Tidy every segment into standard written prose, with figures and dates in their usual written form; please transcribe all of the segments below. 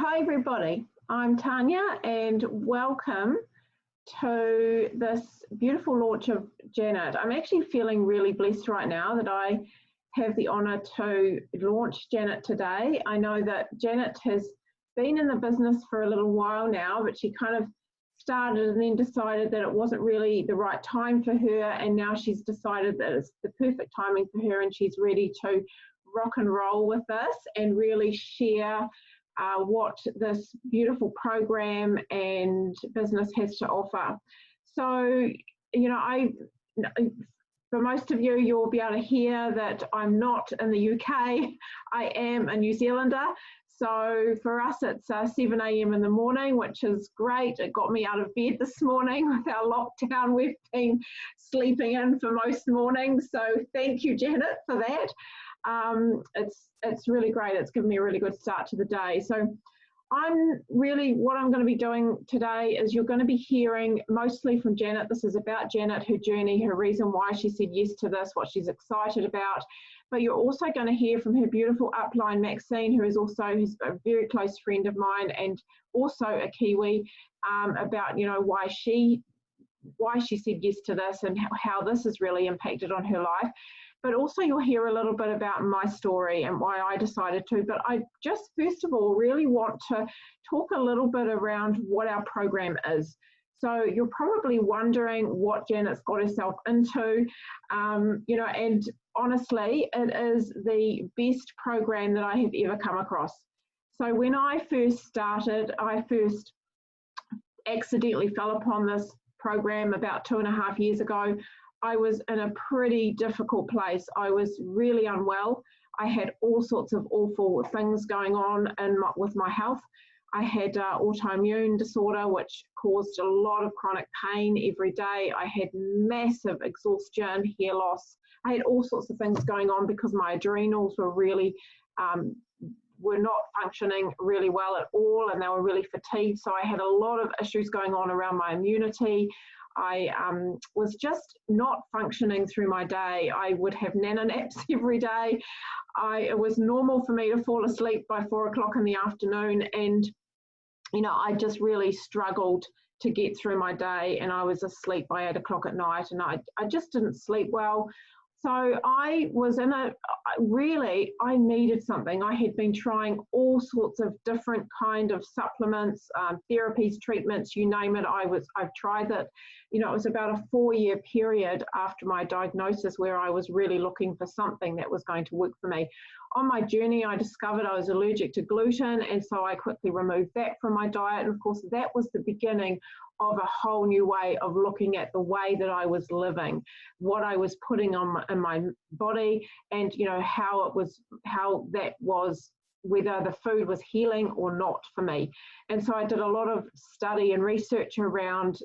Hi everybody, I'm Tanya and welcome to this beautiful launch of Janet. I'm actually feeling really blessed right now that I have the honour to launch Janet today. I know that Janet has been in the business for a little while now, but she kind of started and then decided that it wasn't really the right time for her, and now she's decided that it's the perfect timing for her and she's ready to rock and roll with this and really share what this beautiful program and business has to offer. So, you know, for most of you, you'll be able to hear that I'm not in the UK. I am a New Zealander. So for us, it's 7 a.m. in the morning, which is great. It got me out of bed this morning with our lockdown. We've been sleeping in for most mornings. So thank you, Janet, for that. It's really great. It's given me a really good start to the day. So what I'm going to be doing today is you're going to be hearing mostly from Janet. This is about Janet, her journey, her reason why she said yes to this, what she's excited about. But you're also going to hear from her beautiful upline, Maxine, who is also a very close friend of mine and also a Kiwi, about, you know, why she said yes to this and how this has really impacted on her life. But also you'll hear a little bit about my story and why I decided to. But I just, first of all, really want to talk a little bit around what our program is. So you're probably wondering what Janet's got herself into, you know, and honestly, it is the best program that I have ever come across. So when I first started, I first accidentally fell upon this program about 2.5 years ago. I was in a pretty difficult place. I was really unwell. I had all sorts of awful things going on with my health. I had autoimmune disorder, which caused a lot of chronic pain every day. I had massive exhaustion, hair loss. I had all sorts of things going on because my adrenals were really were not functioning really well at all, and they were really fatigued. So I had a lot of issues going on around my immunity. I was just not functioning through my day. I would have nana naps every day. It was normal for me to fall asleep by 4 o'clock in the afternoon, and you know, I just really struggled to get through my day, and I was asleep by 8 o'clock at night, and I just didn't sleep well. So I was in I needed something. I had been trying all sorts of different kind of supplements, therapies, treatments, you name it. I've tried it. You know, it was about a 4-year period after my diagnosis where I was really looking for something that was going to work for me. On my journey, I discovered I was allergic to gluten, and so I quickly removed that from my diet. And of course, that was the beginning of a whole new way of looking at the way that I was living, what I was putting on in my body, and you know how that was, whether the food was healing or not for me. And so I did a lot of study and research around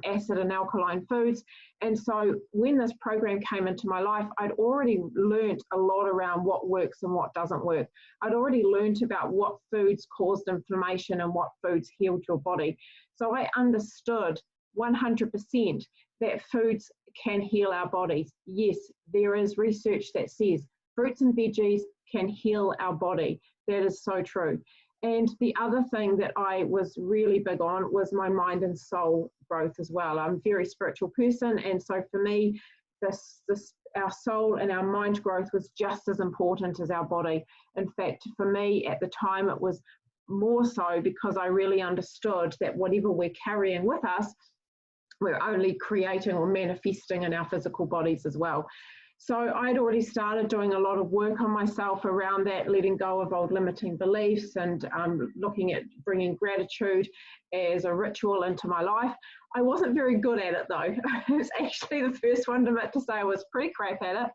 acid and alkaline foods. And so when this program came into my life, I'd already learned a lot around what works and what doesn't work. I'd already learned about what foods caused inflammation and what foods healed your body. So I understood 100% that foods can heal our bodies. Yes, there is research that says fruits and veggies can heal our body. That is so true. And the other thing that I was really big on was my mind and soul growth as well. I'm a very spiritual person, and so for me, our soul and our mind growth was just as important as our body. In fact, for me at the time, it was more so because I really understood that whatever we're carrying with us, we're only creating or manifesting in our physical bodies as well. So I'd already started doing a lot of work on myself around that, letting go of old limiting beliefs and looking at bringing gratitude as a ritual into my life. I wasn't very good at it though. I was actually the first one to admit to say I was pretty crap at it.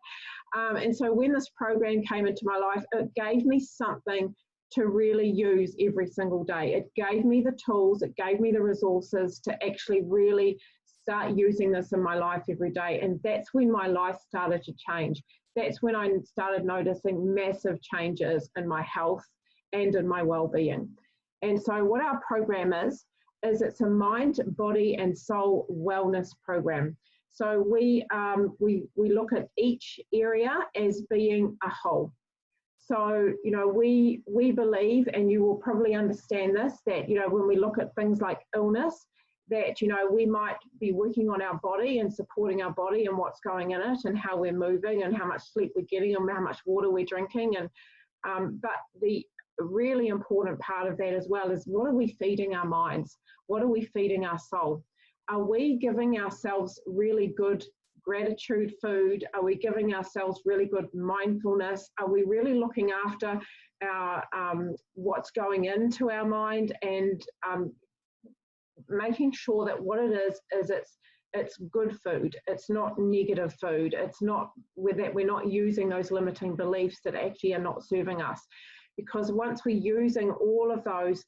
And so when this program came into my life, it gave me something to really use every single day. It gave me the tools, it gave me the resources to actually really start using this in my life every day. And that's when my life started to change. That's when I started noticing massive changes in my health and in my well-being. And so what our program is it's a mind, body and soul wellness program. So we look at each area as being a whole. So, you know, we believe, and you will probably understand this, that, you know, when we look at things like illness, that, you know, we might be working on our body and supporting our body and what's going in it and how we're moving and how much sleep we're getting and how much water we're drinking. And but the really important part of that as well is, what are we feeding our minds? What are we feeding our soul? Are we giving ourselves really good gratitude food? Are we giving ourselves really good mindfulness? Are we really looking after our what's going into our mind, and making sure that what it is it's good food, it's not negative food, it's not that we're not using those limiting beliefs that actually are not serving us? Because once we're using all of those,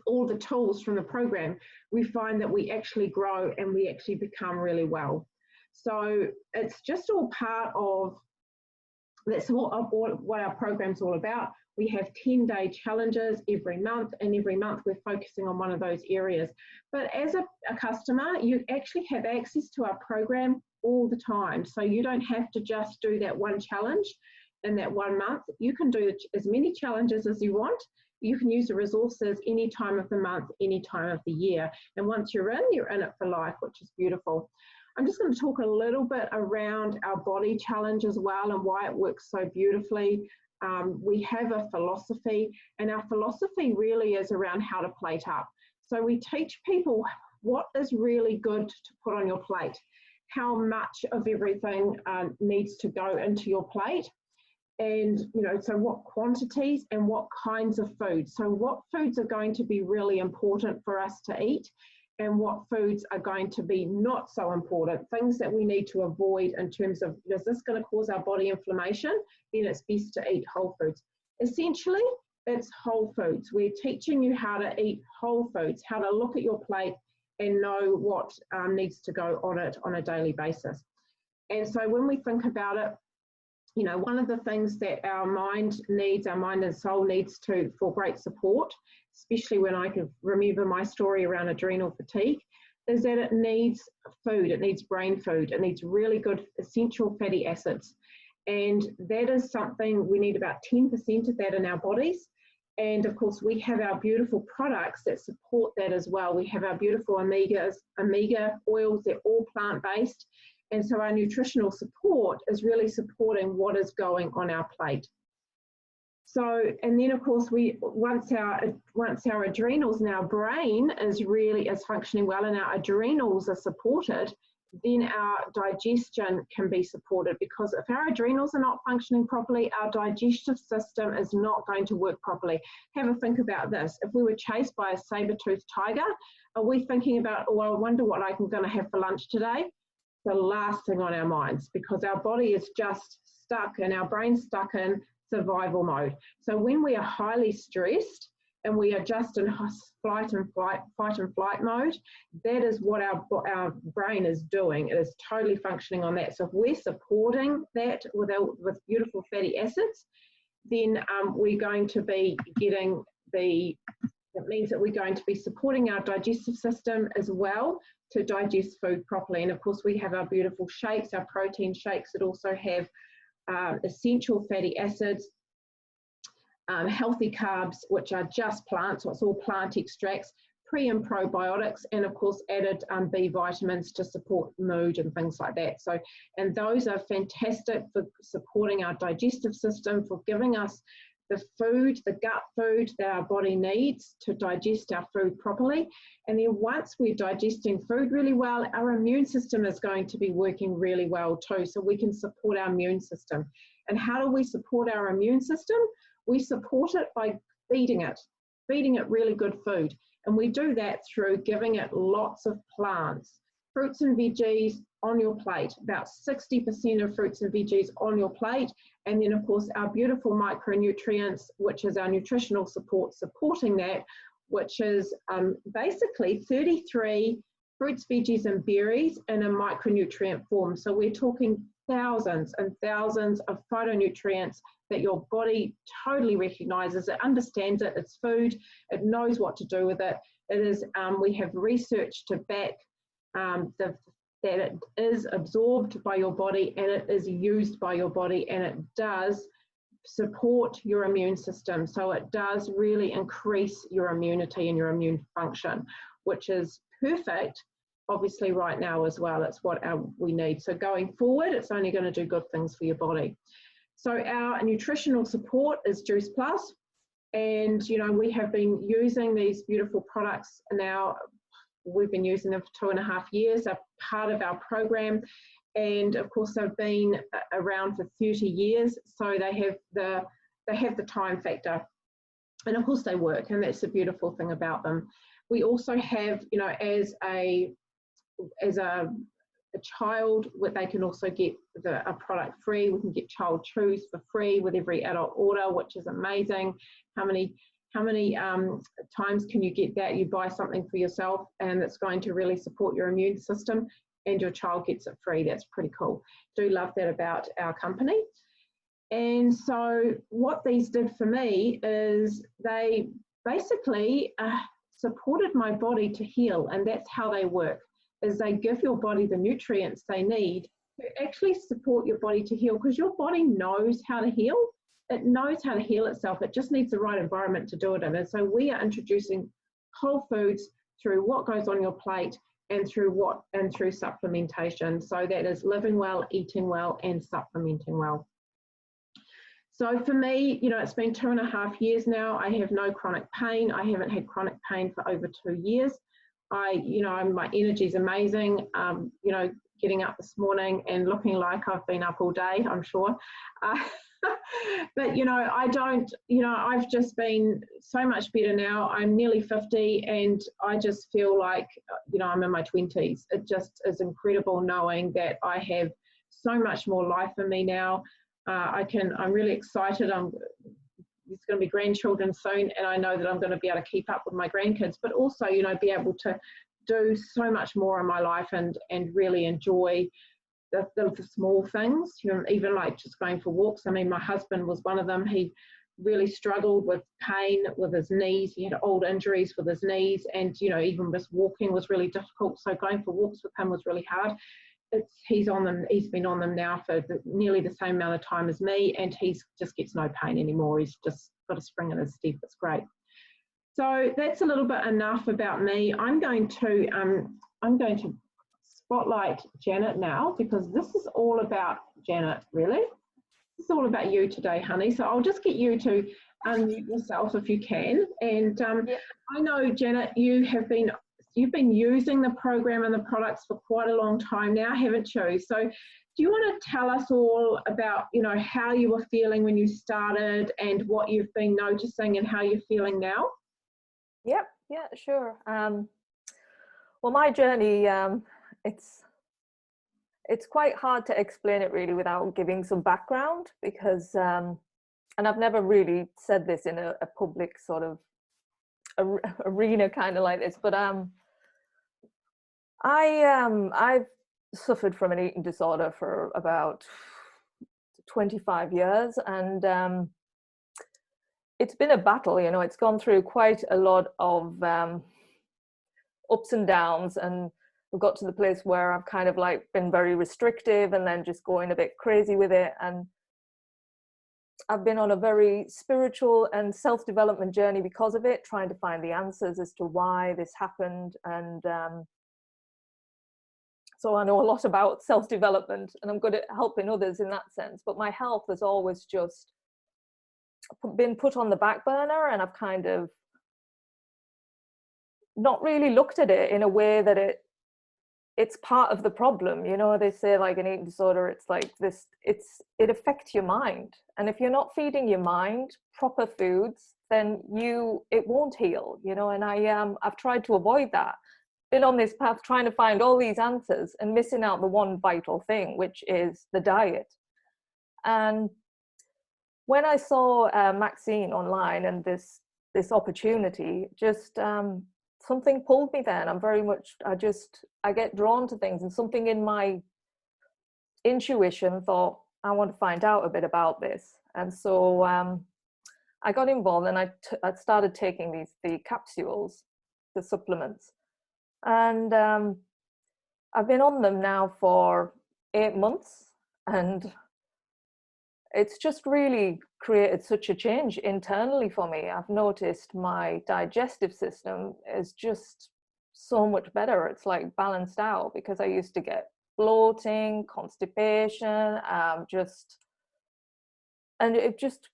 all the tools from the program, we find that we actually grow and we actually become really well. So it's just all part of, that's all what our program's all about. We have 10-day challenges every month, and every month we're focusing on one of those areas. But as a customer, you actually have access to our program all the time. So you don't have to just do that one challenge in that 1 month. You can do as many challenges as you want. You can use the resources any time of the month, any time of the year. And once you're in it for life, which is beautiful. I'm just going to talk a little bit around our body challenge as well, and why it works so beautifully. We have a philosophy, and our philosophy really is around how to plate up. So we teach people what is really good to put on your plate, how much of everything needs to go into your plate, and, you know, so what quantities and what kinds of food. So what foods are going to be really important for us to eat, and what foods are going to be not so important, things that we need to avoid in terms of, is this going to cause our body inflammation? Then it's best to eat whole foods. Essentially, it's whole foods. We're teaching you how to eat whole foods, how to look at your plate and know what needs to go on it on a daily basis. And so when we think about it, you know, one of the things that our mind and soul needs for great support, especially when I can remember my story around adrenal fatigue, is that it needs food, it needs brain food, it needs really good essential fatty acids. And that is something, we need about 10% of that in our bodies. And of course, we have our beautiful products that support that as well. We have our beautiful omega oils, they're all plant-based. And so our nutritional support is really supporting what is going on our plate. So, and then of course, once our adrenals and our brain is functioning well, and our adrenals are supported, then our digestion can be supported. Because if our adrenals are not functioning properly, our digestive system is not going to work properly. Have a think about this. If we were chased by a saber-toothed tiger, are we thinking about, oh, I wonder what I'm going to have for lunch today? The last thing on our minds, because our body is just stuck and our brain's stuck in survival mode. So when we are highly stressed and we are just in fight and flight mode, that is what our brain is doing. It is totally functioning on that. So if we're supporting that with beautiful fatty acids, then we're going to be getting it means that we're going to be supporting our digestive system as well to digest food properly. And of course, we have our beautiful shakes, our protein shakes that also have essential fatty acids, healthy carbs, which are just plants, so it's all plant extracts, pre and probiotics, and of course added B vitamins to support mood and things like that. So, and those are fantastic for supporting our digestive system, for giving us the food, the gut food that our body needs to digest our food properly. And then once we're digesting food really well, our immune system is going to be working really well too, so we can support our immune system. And how do we support our immune system? We support it by feeding it really good food. And we do that through giving it lots of plants, fruits and veggies on your plate, about 60% of fruits and veggies on your plate. And then of course our beautiful micronutrients, which is our nutritional support supporting that, which is basically 33 fruits, veggies and berries in a micronutrient form. So we're talking thousands and thousands of phytonutrients that your body totally recognizes. It understands it, it's food, it knows what to do with it. It is, we have research to back that it is absorbed by your body and it is used by your body, and it does support your immune system. So it does really increase your immunity and your immune function, which is perfect, obviously, right now as well. It's what we need. So going forward, it's only going to do good things for your body. So our nutritional support is Juice Plus. And, you know, we have been using these beautiful products now. We've been using them for 2.5 years. They're part of our program. And of course, they've been around for 30 years. So they have the time factor. And of course they work. And that's the beautiful thing about them. We also have, you know, as a child, they can also get a product free. We can get Child Choose for free with every adult order, which is amazing. How many times can you get that? You buy something for yourself and it's going to really support your immune system and your child gets it free. That's pretty cool. Do love that about our company. And so what these did for me is they basically supported my body to heal, and that's how they work, is they give your body the nutrients they need to actually support your body to heal, because your body knows how to heal. It knows how to heal itself. It just needs the right environment to do it in. And so we are introducing whole foods through what goes on your plate and through supplementation. So that is living well, eating well, and supplementing well. So for me, you know, it's been 2.5 years now. I have no chronic pain. I haven't had chronic pain for over 2 years. My energy is amazing. You know, getting up this morning and looking like I've been up all day, I'm sure. But, you know, I've just been so much better now. I'm nearly 50 and I just feel like, you know, I'm in my 20s. It just is incredible knowing that I have so much more life in me now. I'm really excited. There's going to be grandchildren soon, and I know that I'm going to be able to keep up with my grandkids, but also, you know, be able to do so much more in my life and really enjoy the small things, you know, even like just going for walks. I mean, my husband was one of them. He really struggled with pain with his knees. He had old injuries with his knees, and, you know, even just walking was really difficult. So going for walks with him was really hard. He's been on them now for nearly the same amount of time as me, and he just gets no pain anymore. He's just got a spring in his step. It's great. So that's a little bit enough about me. I'm going to spotlight Janet now, because this is all about Janet, really. This is all about you today, honey. So I'll just get you to unmute yourself if you can. And Yep. I know, Janet, you've been using the program and the products for quite a long time now, haven't you? So do you want to tell us all about, you know, how you were feeling when you started and what you've been noticing and how you're feeling now? Yep, yeah, sure. Well, my journey, it's quite hard to explain it really without giving some background, because, and I've never really said this in a public sort of arena kind of like this, but I've suffered from an eating disorder for about 25 years, and it's been a battle. You know, it's gone through quite a lot of ups and downs, and we've got to the place where I've kind of like been very restrictive and then just going a bit crazy with it. And I've been on a very spiritual and self-development journey because of it, trying to find the answers as to why this happened. And so I know a lot about self-development, and I'm good at helping others in that sense. But my health has always just been put on the back burner, and I've kind of not really looked at it in a way that it's part of the problem. You know, they say like an eating disorder, it's like this, it affects your mind. And if you're not feeding your mind proper foods, then it won't heal, you know. And I've tried to avoid that. Been on this path trying to find all these answers and missing out the one vital thing, which is the diet. And when I saw Maxine online and this opportunity, just something pulled me there. And I'm very much, I get drawn to things, and something in my intuition thought, I want to find out a bit about this. And so I got involved, and I started taking the capsules, the supplements. And I've been on them now for 8 months, and it's just really created such a change internally for me. I've noticed my digestive system is just so much better. It's like balanced out, because I used to get bloating, constipation, and it just,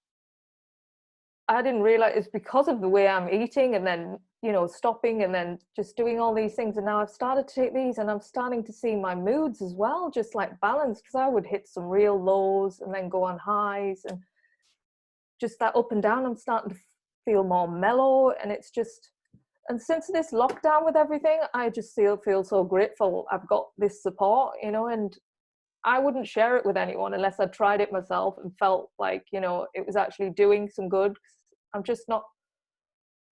I didn't realize it's because of the way I'm eating, and then, you know, stopping and then just doing all these things. And now I've started to take these, and I'm starting to see my moods as well, just like balanced, because I would hit some real lows and then go on highs, and just that up and down. I'm starting to feel more mellow, and it's just, and since this lockdown with everything, I just feel so grateful I've got this support, you know. And I wouldn't share it with anyone unless I tried it myself and felt like, you know, it was actually doing some good. I'm just not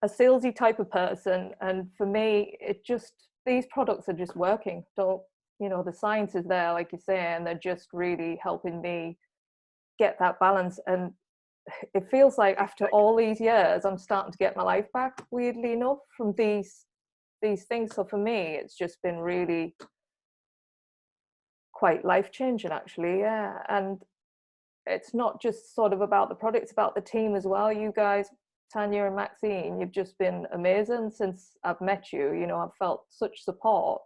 a salesy type of person. And for me, it just, these products are just working. So, you know, the science is there, like you say, and they're just really helping me get that balance. And it feels like after all these years, I'm starting to get my life back, weirdly enough, from these things. So for me, it's just been really quite life-changing, actually. Yeah. And it's not just sort of about the product, it's about the team as well. You guys, Tanya and Maxine, you've just been amazing since I've met you. You know, I've felt such support,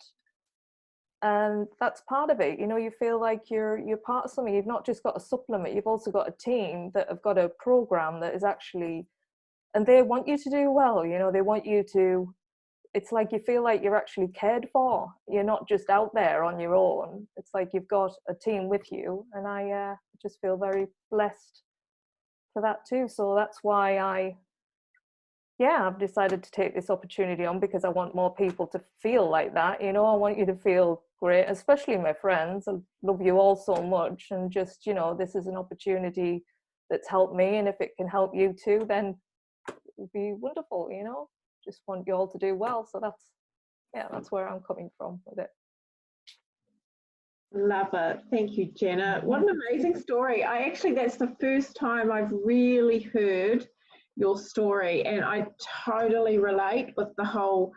and that's part of it. You know, you feel like you're part of something. You've not just got a supplement, you've also got a team that have got a program that is actually, and they want you to do well. You know, they want you to, it's like you feel like you're actually cared for. You're not just out there on your own. It's like you've got a team with you, and I just feel very blessed for that too. So that's why I've decided to take this opportunity on, because I want more people to feel like that. You know, I want you to feel great, especially my friends. I love you all so much, and just, you know, this is an opportunity that's helped me, and if it can help you too, then it would be wonderful, you know. Just want you all to do well. So that's where I'm coming from with it. Love it. Thank you, Jenna. What an amazing story. That's the first time I've really heard your story, and I totally relate with the whole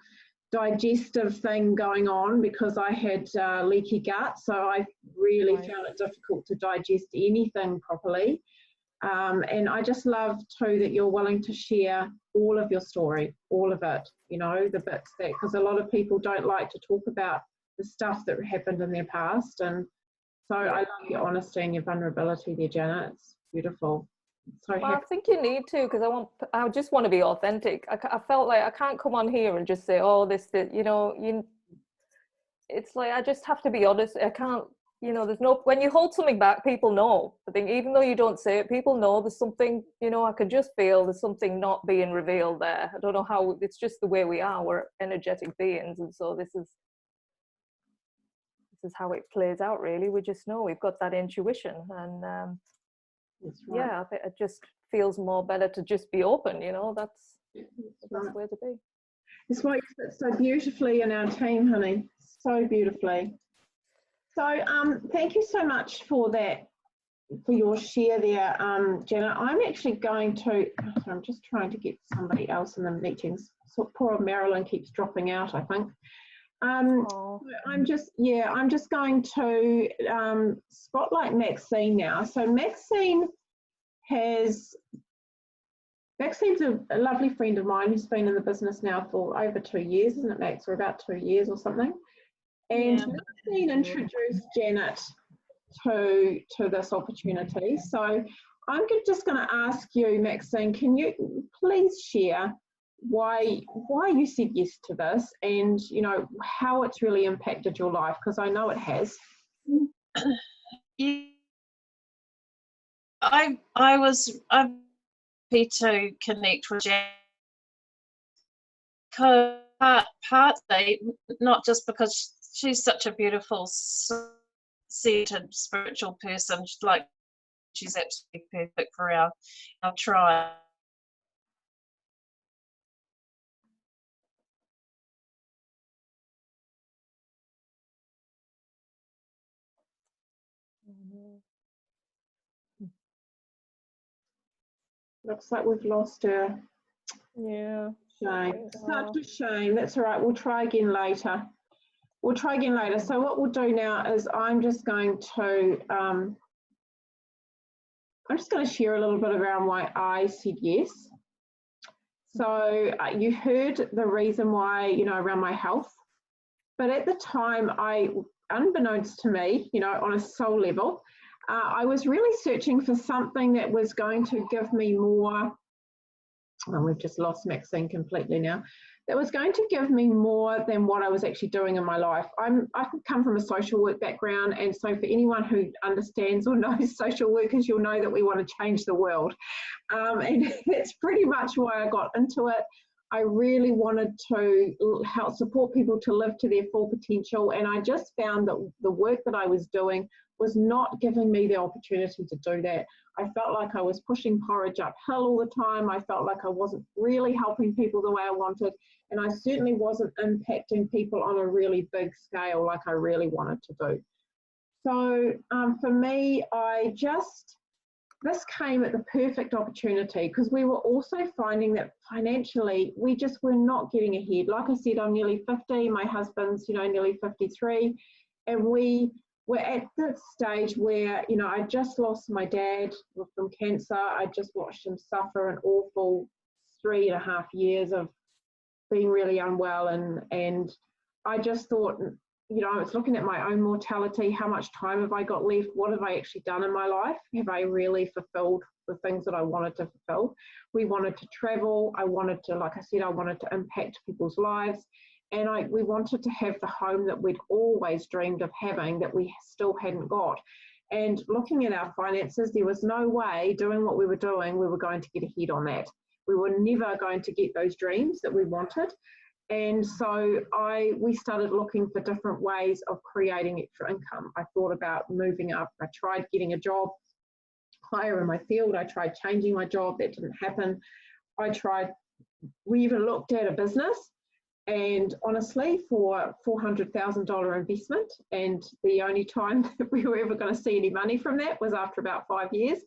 digestive thing going on, because I had leaky gut, so I really found it difficult to digest anything properly. And I just love too that you're willing to share all of your story, all of it, you know, the bits that, because a lot of people don't like to talk about the stuff that happened in their past. And so I love your honesty and your vulnerability there, Janet. It's beautiful. Well, I think you need to, because I just want to be authentic. I felt like I can't come on here and just say, oh, this, you know, it's like I just have to be honest. I can't, you know, there's no, when you hold something back, people know. I think even though you don't say it, people know there's something, you know, I can just feel there's something not being revealed there. I don't know how, it's just the way we are. We're energetic beings. And so this is how it plays out, really. We just know, we've got that intuition. And that's right. Yeah, I think it just feels more better to just be open, you know. That's the best way to be. It's why you fit so beautifully in our team, honey. So beautifully. So thank you so much for that, for your share there, Jenna. I'm actually going to, I'm just trying to get somebody else in the meetings. So poor old Marilyn keeps dropping out, I think. I'm just going to spotlight Maxine now. So Maxine's a lovely friend of mine who's been in the business now for over 2 years, isn't it, Max? Or about 2 years or something. And Maxine introduced Janet to this opportunity. So I'm just going to ask you, Maxine, can you please share why you said yes to this, and you know how it's really impacted your life, because I know it has. Yeah, I was happy to connect with Janet, partly not just because she's such a beautiful, centered, spiritual person. She's absolutely perfect for our tribe. Looks like we've lost her. Yeah. Shame. Such a shame. That's all right. We'll try again later. So what we'll do now is I'm just going to I'm just going to share a little bit around why I said yes. So you heard the reason why, you know, around my health. But at the time, unbeknownst to me, you know, on a soul level, I was really searching for something that was going to give me more. Oh, we've just lost Maxine completely now. That was going to give me more than what I was actually doing in my life. I come from a social work background, and so for anyone who understands or knows social workers, you'll know that we want to change the world. And that's pretty much why I got into it. I really wanted to help support people to live to their full potential, and I just found that the work that I was doing was not giving me the opportunity to do that. I felt like I was pushing porridge uphill all the time. I felt like I wasn't really helping people the way I wanted, and I certainly wasn't impacting people on a really big scale like I really wanted to do. So for me, this came at the perfect opportunity, because we were also finding that financially we just were not getting ahead. Like I said, I'm nearly 50, my husband's, you know, nearly 53, and we were at the stage where, you know, I just lost my dad from cancer. I just watched him suffer an awful 3.5 years of being really unwell, and I just thought, you know, I was looking at my own mortality. How much time have I got left? What have I actually done in my life? Have I really fulfilled the things that I wanted to fulfill? We wanted to travel. I wanted to, like I said, I wanted to impact people's lives. And we wanted to have the home that we'd always dreamed of having, that we still hadn't got. And looking at our finances, there was no way, doing what we were doing, we were going to get ahead on that. We were never going to get those dreams that we wanted. And so we started looking for different ways of creating extra income. I thought about moving up. I tried getting a job higher in my field. I tried changing my job. That didn't happen. We even looked at a business, and honestly, for $400,000 investment, and the only time that we were ever going to see any money from that was after about 5 years,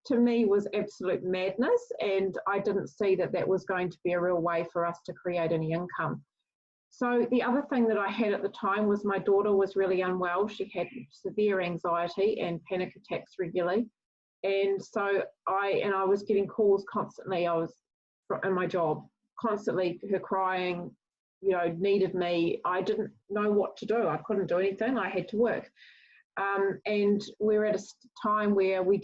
to me was absolute madness, and I didn't see that that was going to be a real way for us to create any income. So the other thing that I had at the time was my daughter was really unwell. She had severe anxiety and panic attacks regularly, and so I was getting calls constantly. I was in my job constantly, her crying, you know, needed me. I didn't know what to do. I couldn't do anything. I had to work, and we were at a time where we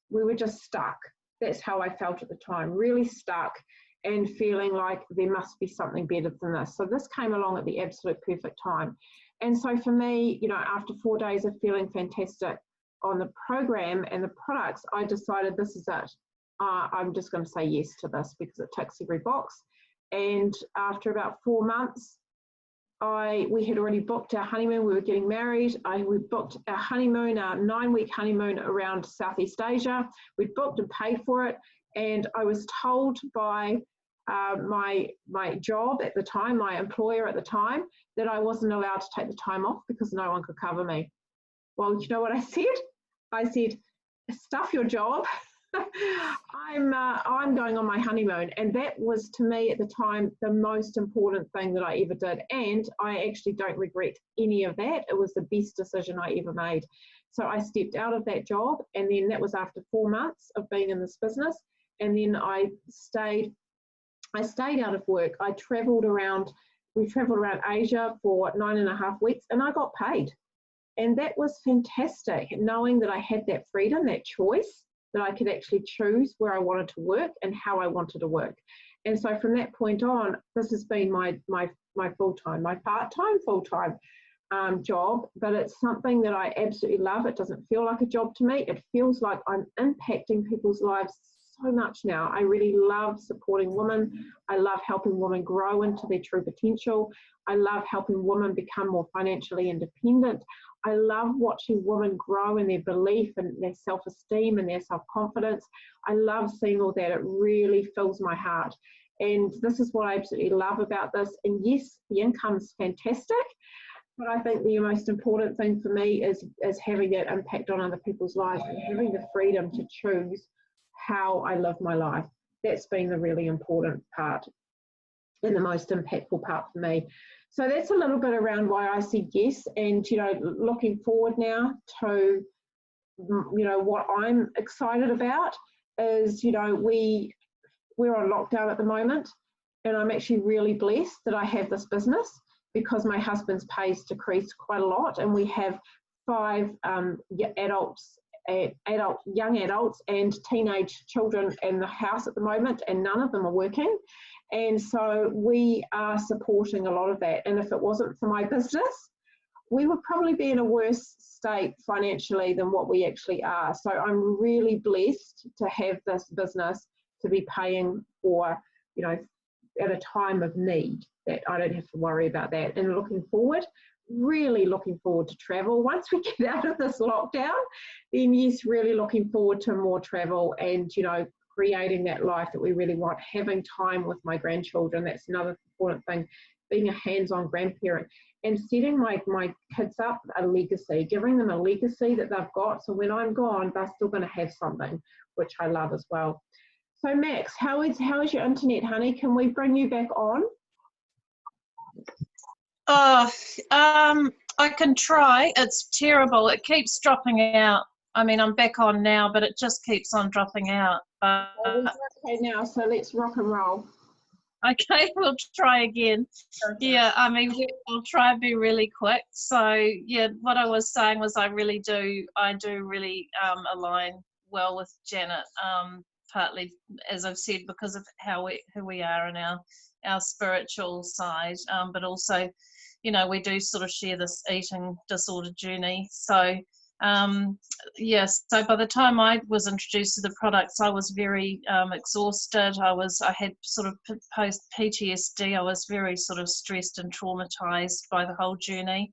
were just stuck. That's how I felt at the time, really stuck and feeling like there must be something better than this. So this came along at the absolute perfect time. And so for me, you know, after 4 days of feeling fantastic on the program and the products, I decided this is it. I'm just going to say yes to this because it ticks every box. And after about 4 months, we had already booked our honeymoon. We were getting married. We booked our honeymoon, our 9-week honeymoon around Southeast Asia. We'd booked and paid for it. And I was told by my job at the time, my employer at the time, that I wasn't allowed to take the time off because no one could cover me. Well, you know what I said? I said, stuff your job. I'm going on my honeymoon, and that was, to me at the time, the most important thing that I ever did, and I actually don't regret any of that. It was the best decision I ever made. So I stepped out of that job, and then that was after 4 months of being in this business, and then I stayed out of work. We traveled around Asia for 9.5 weeks, and I got paid, and that was fantastic, knowing that I had that freedom, that choice, that I could actually choose where I wanted to work and how I wanted to work. And so from that point on, this has been my full-time, my part-time, full-time job, but it's something that I absolutely love. It doesn't feel like a job to me. It feels like I'm impacting people's lives so much now. I really love supporting women. I love helping women grow into their true potential. I love helping women become more financially independent. I love watching women grow in their belief and their self-esteem and their self-confidence. I love seeing all that. It really fills my heart. And this is what I absolutely love about this. And yes, the income's fantastic, but I think the most important thing for me is having that impact on other people's lives and having the freedom to choose how I live my life. That's been the really important part and the most impactful part for me. So that's a little bit around why I said yes. And, you know, looking forward now to you know, what I'm excited about is, you know, we're on lockdown at the moment, and I'm actually really blessed that I have this business because my husband's pay's decreased quite a lot, and we have 5 young adults and teenage children in the house at the moment, and none of them are working. And so we are supporting a lot of that. And if it wasn't for my business, we would probably be in a worse state financially than what we actually are. So I'm really blessed to have this business to be paying for, you know, at a time of need, that I don't have to worry about that. And looking forward, really looking forward to travel. Once we get out of this lockdown, then yes, really looking forward to more travel and, you know, creating that life that we really want, having time with my grandchildren. That's another important thing, being a hands-on grandparent and setting my kids up a legacy, giving them a legacy that they've got. So when I'm gone, they're still going to have something, which I love as well. So Max, how is your internet, honey? Can we bring you back on? Oh, I can try. It's terrible. It keeps dropping out. I mean, I'm back on now, but it just keeps on dropping out. Okay now, so let's rock and roll. Okay, we'll try again. Okay. Yeah, I mean, we'll try and be really quick. So yeah, what I was saying was I do really align well with Janet, partly, as I've said, because of who we are and our spiritual side, but also, you know, we do sort of share this eating disorder journey. So yes, so by the time I was introduced to the products, I was very exhausted. I had sort of post PTSD. I was very sort of stressed and traumatized by the whole journey.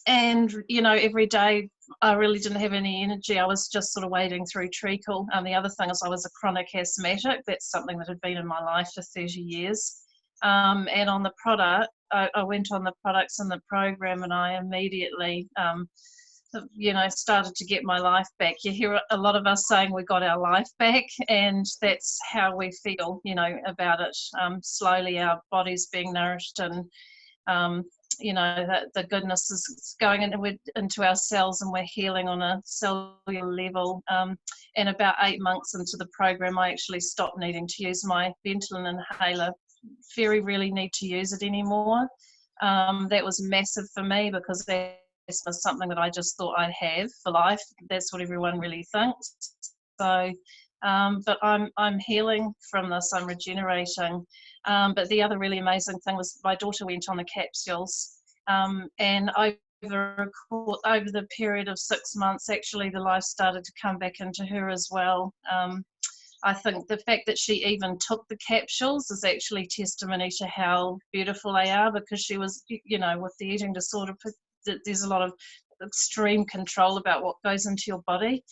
And, you know, every day I really didn't have any energy. I was just sort of wading through treacle. The other thing is I was a chronic asthmatic. That's something that had been in my life for 30 years. And on the product, I went on the products in the program, and I immediately, you know, started to get my life back. You hear a lot of us saying we got our life back, and that's how we feel, you know, about it. Slowly our body's being nourished, and you know, that the goodness is going into our cells, and we're healing on a cellular level. And about 8 months into the program, I actually stopped needing to use my Ventolin inhaler. Very rarely need to use it anymore. That was massive for me, because this was something that I just thought I'd have for life. That's what everyone really thinks. So, but I'm healing from this. I'm regenerating. But the other really amazing thing was my daughter went on the capsules, and over the period of 6 months, actually the life started to come back into her as well. I think the fact that she even took the capsules is actually testimony to how beautiful they are, because she was, you know, with the eating disorder, there's a lot of extreme control about what goes into your body.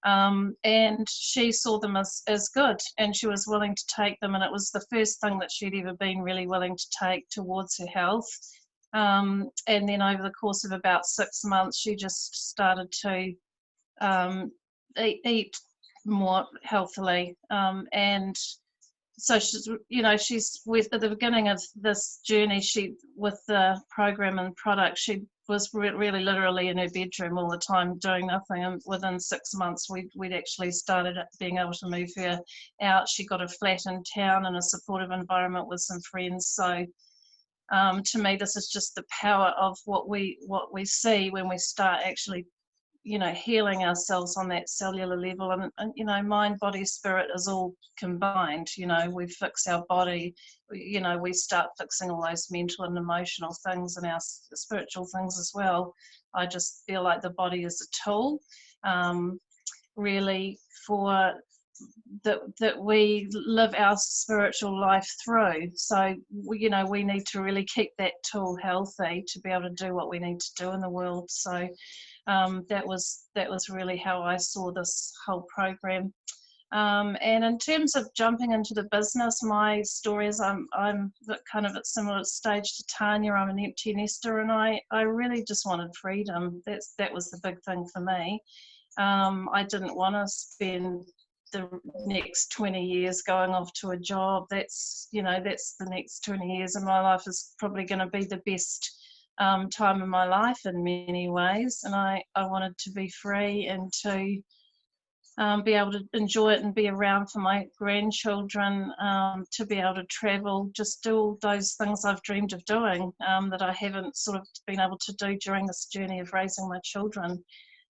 And she saw them as good, and she was willing to take them, and it was the first thing that she'd ever been really willing to take towards her health. And then over the course of about 6 months, she just started to eat more healthily, and so she's, you know, she's at the beginning of this journey, she, with the program and product, she was really literally in her bedroom all the time doing nothing, and within 6 months we'd actually started being able to move her out. She got a flat in town in a supportive environment with some friends. So to me, this is just the power of what we see when we start actually, you know, healing ourselves on that cellular level, and you know, mind, body, spirit is all combined. You know, we fix our body, you know, we start fixing all those mental and emotional things, and our spiritual things as well. I just feel like the body is a tool, really, for that we live our spiritual life through. So you know, we need to really keep that tool healthy to be able to do what we need to do in the world. So that was really how I saw this whole program. And in terms of jumping into the business, my story is I'm kind of at similar stage to Tanya. I'm an empty nester, and I really just wanted freedom. That was the big thing for me. I didn't want to spend the next 20 years going off to a job. That's, you know, that's the next 20 years of my life is probably going to be the best time in my life in many ways, and I wanted to be free and to be able to enjoy it and be around for my grandchildren, to be able to travel, just do all those things I've dreamed of doing, that I haven't sort of been able to do during this journey of raising my children.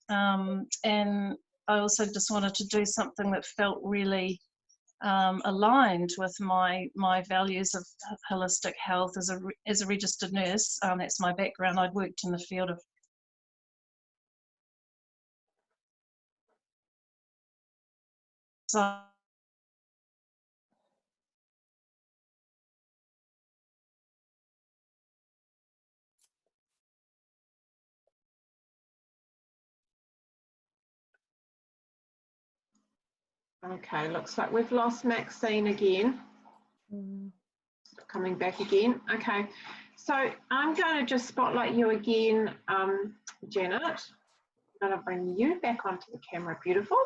And I also just wanted to do something that felt really aligned with my values of holistic health. As a registered nurse, that's my background. I'd worked in the field of so Okay, looks like we've lost Maxine again. Coming back again. Okay, so I'm going to just spotlight you again, Janet. I'm going to bring you back onto the camera. Beautiful.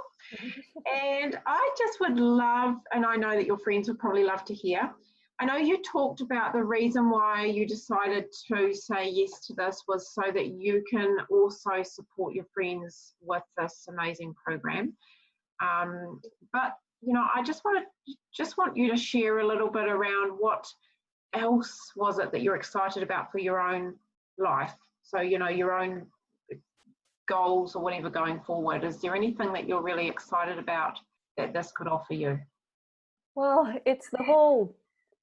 And I just would love, and I know that your friends would probably love to hear, I know you talked about the reason why you decided to say yes to this was so that you can also support your friends with this amazing program. But you know, I just want you to share a little bit around what else was it that you're excited about for your own life. So, you know, your own goals or whatever going forward. Is there anything that you're really excited about that this could offer you? Well, it's the whole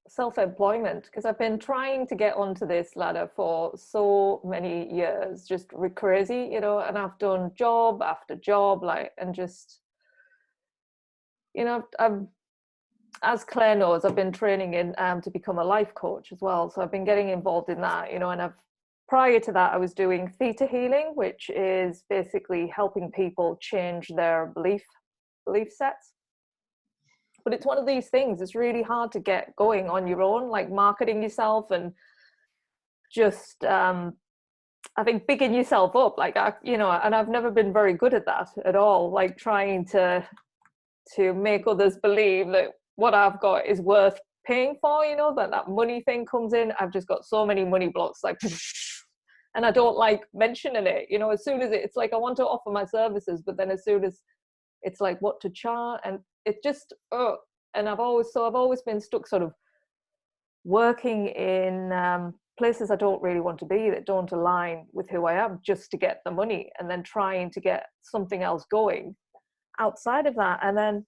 self-employment, because I've been trying to get onto this ladder for so many years, just crazy, you know, and I've done job after job, like, and just, you know, as Claire knows, I've been training in to become a life coach as well. So I've been getting involved in that, you know, and prior to that, I was doing theta healing, which is basically helping people change their belief sets. But it's one of these things, it's really hard to get going on your own, like marketing yourself and just, I think, bigging yourself up, like, you know, and I've never been very good at that at all, like trying to make others believe that what I've got is worth paying for, you know, that money thing comes in. I've just got so many money blocks, like, and I don't like mentioning it, you know, as soon as it's like, I want to offer my services, but then as soon as it's like what to charge, and it just, and I've always been stuck sort of working in places I don't really want to be, that don't align with who I am, just to get the money, and then trying to get something else going outside of that. And then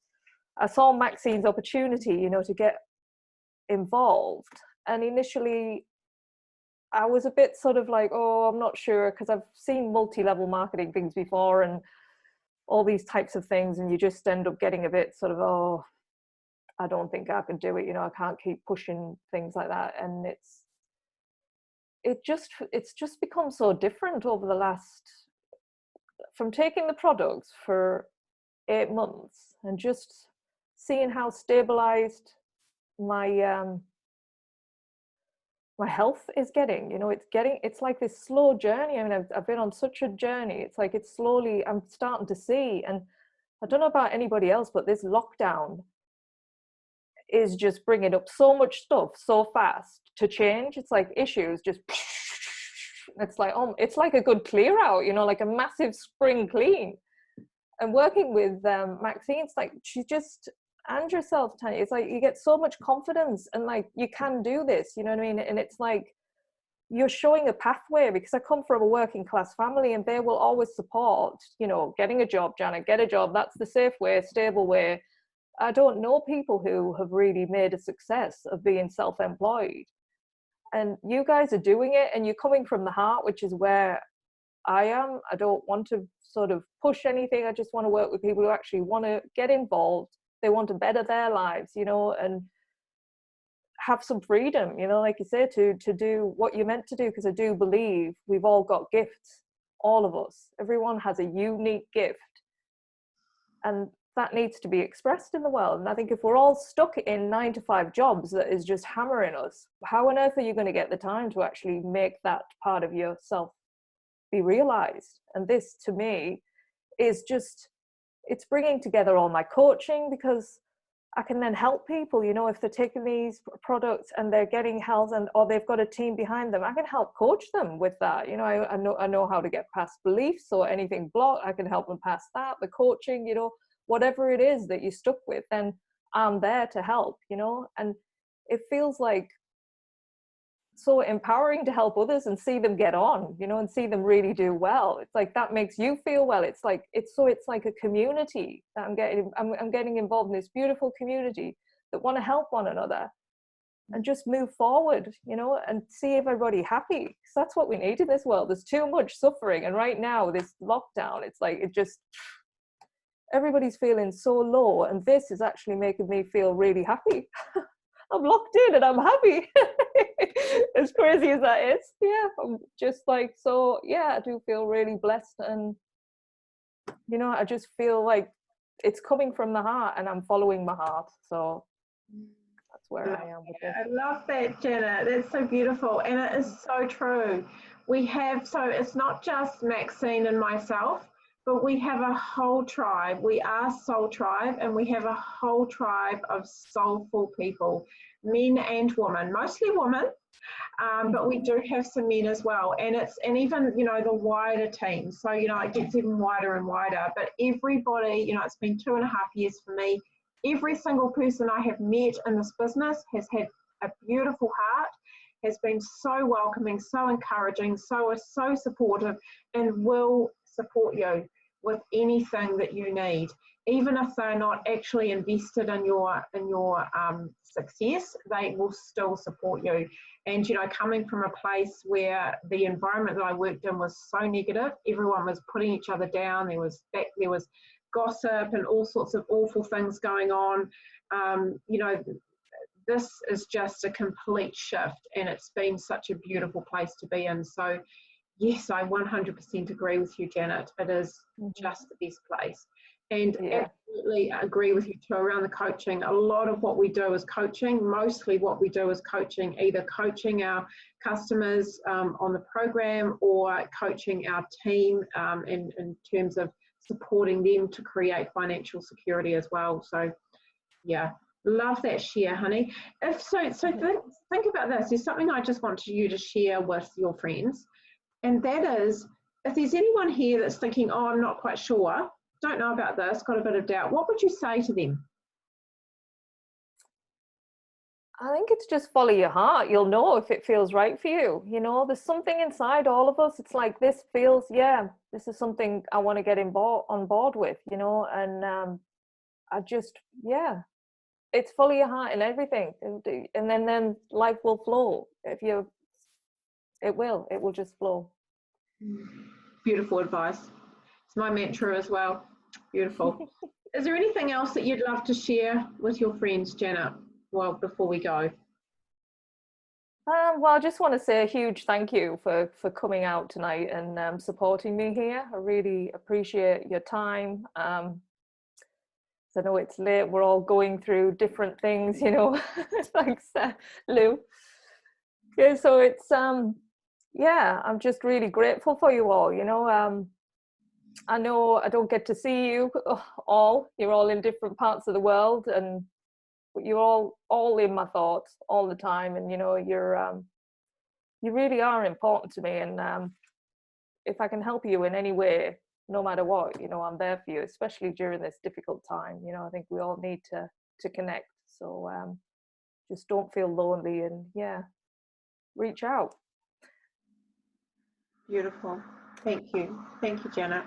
I saw Maxine's opportunity, you know, to get involved. And initially I was a bit sort of like, oh, I'm not sure, because I've seen multi-level marketing things before and all these types of things, and you just end up getting a bit sort of, oh, I don't think I can do it, you know, I can't keep pushing things like that. And it's just become so different over the last, from taking the products for 8 months and just seeing how stabilized my my health is getting, you know, it's like this slow journey. I mean, I've been on such a journey. It's like, it's slowly, I'm starting to see, and I don't know about anybody else, but this lockdown is just bringing up so much stuff so fast to change. It's like issues just, it's like, oh, it's like a good clear out, you know, like a massive spring clean. And working with Maxine, it's like, she just, and yourself, Tanya, it's like you get so much confidence, and like, you can do this, you know what I mean? And it's like you're showing a pathway, because I come from a working class family, and they will always support, you know, getting a job, Janet, get a job, that's the safe way, stable way. I don't know people who have really made a success of being self-employed, and you guys are doing it, and you're coming from the heart, which is where I am. I don't want to sort of push anything. I just want to work with people who actually want to get involved. They want to better their lives, you know, and have some freedom, you know, like you say, to do what you're meant to do. Because I do believe we've all got gifts, all of us. Everyone has a unique gift, and that needs to be expressed in the world. And I think if we're all stuck in 9-to-5 jobs that is just hammering us, how on earth are you going to get the time to actually make that part of yourself be realized? And this, to me, is just, it's bringing together all my coaching, because I can then help people, you know, if they're taking these products and they're getting health, and or they've got a team behind them, I can help coach them with that. You know, I know how to get past beliefs or anything blocked. I can help them past that, the coaching, you know, whatever it is that you're stuck with, then I'm there to help, you know. And it feels like so empowering to help others and see them get on, you know, and see them really do well. It's like that makes you feel well. It's like it's like a community that I'm getting involved in, this beautiful community that want to help one another and just move forward, you know, and see everybody happy, because that's what we need in this world. There's too much suffering, and right now this lockdown, it's like it just, everybody's feeling so low, and this is actually making me feel really happy. I'm locked in and I'm happy. As crazy as that is, yeah, I'm just like, so yeah, I do feel really blessed, and you know, I just feel like it's coming from the heart and I'm following my heart. So that's where I am with this. I love that, Jenna. That's so beautiful, and it is so true. We have, so it's not just Maxine and myself, but we have a whole tribe. We are Soul Tribe, and we have a whole tribe of soulful people, men and women, mostly women, but we do have some men as well. And even, you know, the wider team. So, you know, it gets even wider and wider, but everybody, you know, it's been 2.5 years for me. Every single person I have met in this business has had a beautiful heart, has been so welcoming, so encouraging, so supportive, and will support you with anything that you need, even if they're not actually invested in your success. They will still support you. And, you know, coming from a place where the environment that I worked in was so negative, everyone was putting each other down, there was gossip and all sorts of awful things going on. You know, this is just a complete shift, and it's been such a beautiful place to be in. So yes, I 100% agree with you, Janet. It is just the best place. And absolutely agree with you too around the coaching. A lot of what we do is coaching. Mostly what we do is coaching, either coaching our customers on the program, or coaching our team in terms of supporting them to create financial security as well. So yeah, love that share, honey. Think about this. There's something I just want you to share with your friends. And that is, if there's anyone here that's thinking, oh, I'm not quite sure, don't know about this, got a bit of doubt, what would you say to them? I think it's just follow your heart. You'll know if it feels right for you. You know, there's something inside all of us. It's like, this feels, yeah, this is something I want to get on board with, you know, and I just, yeah, it's follow your heart in everything. And then life will flow. It will just flow. Beautiful advice. It's my mantra as well. Beautiful. Is there anything else that you'd love to share with your friends, Janet, well, before we go? Well, I just want to say a huge thank you for coming out tonight and supporting me here. I really appreciate your time. I know it's late. We're all going through different things, you know, like Lou. Okay, so it's yeah, I'm just really grateful for you all. You know, I know I don't get to see you all. You're all in different parts of the world, and you're all in my thoughts all the time. And you know, you really are important to me. And if I can help you in any way, no matter what, you know, I'm there for you, especially during this difficult time. You know, I think we all need to connect. So just don't feel lonely, and yeah, reach out. Beautiful. Thank you, Janet.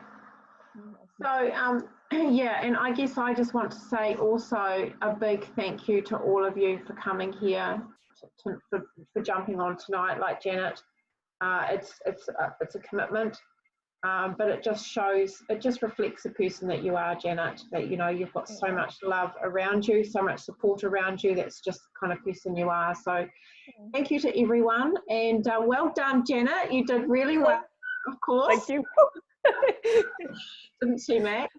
So yeah, and I guess I just want to say also a big thank you to all of you for coming here, for jumping on tonight, like Janet. It's a commitment, but it just shows, it just reflects the person that you are, Janet. That, you know, you've got so much love around you, so much support around you. That's just the kind of person you are. So thank you to everyone, and well done, Janet. You did really well, of course. Thank you. Didn't she, Max?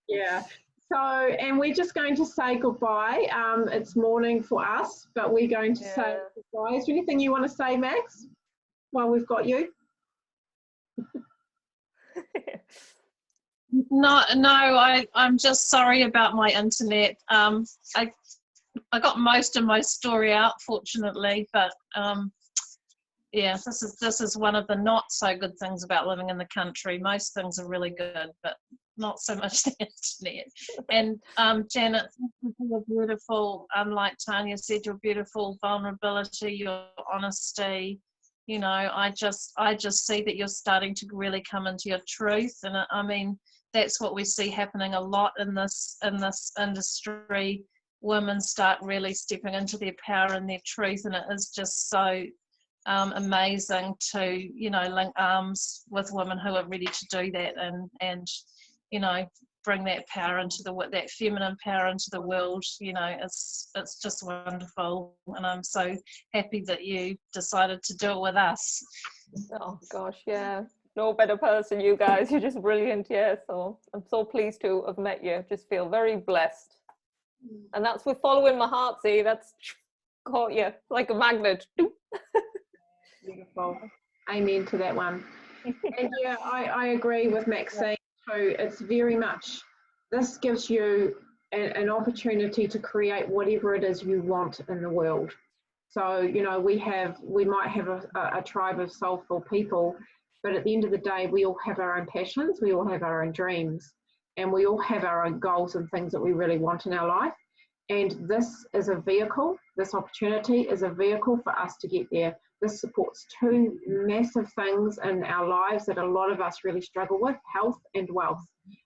Yeah. So, and we're just going to say goodbye. It's morning for us, but we're going to say goodbye. Is there anything you want to say, Max, while we've got you? No, I'm just sorry about my internet. I got most of my story out, fortunately, but yeah, this is one of the not so good things about living in the country. Most things are really good, but not so much the internet. And Janet, thank you for your beautiful, like Tanya said, your beautiful vulnerability, your honesty. You know, I just see that you're starting to really come into your truth, and I mean that's what we see happening a lot in this industry. Women start really stepping into their power and their truth, and it is just so amazing to, you know, link arms with women who are ready to do that and you know, bring that power into that feminine power into the world. You know, it's just wonderful, and I'm so happy that you decided to do it with us. Oh gosh, yeah, no better person, you guys. You're just brilliant. Yeah, so I'm so pleased to have met you. Just feel very blessed, and that's with following my heart. See, that's caught you like a magnet. Beautiful. Amen to that one. And yeah, I agree with Maxine too. It's very much, this gives you an opportunity to create whatever it is you want in the world. So, you know, we might have a tribe of soulful people, but at the end of the day, we all have our own passions, we all have our own dreams, and we all have our own goals and things that we really want in our life. And this is a vehicle, this opportunity is a vehicle for us to get there. This supports two massive things in our lives that a lot of us really struggle with, health and wealth.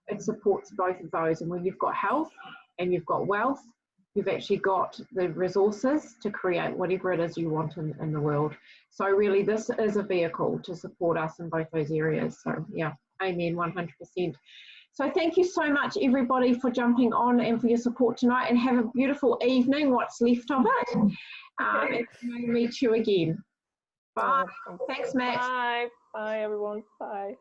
It supports both of those. And when you've got health and you've got wealth, you've actually got the resources to create whatever it is you want in the world. So really, this is a vehicle to support us in both those areas. So yeah, amen, 100%. So thank you so much, everybody, for jumping on and for your support tonight, and have a beautiful evening, what's left of it. And we'll meet you again. Bye. Thanks, Max. Bye. Bye, everyone. Bye.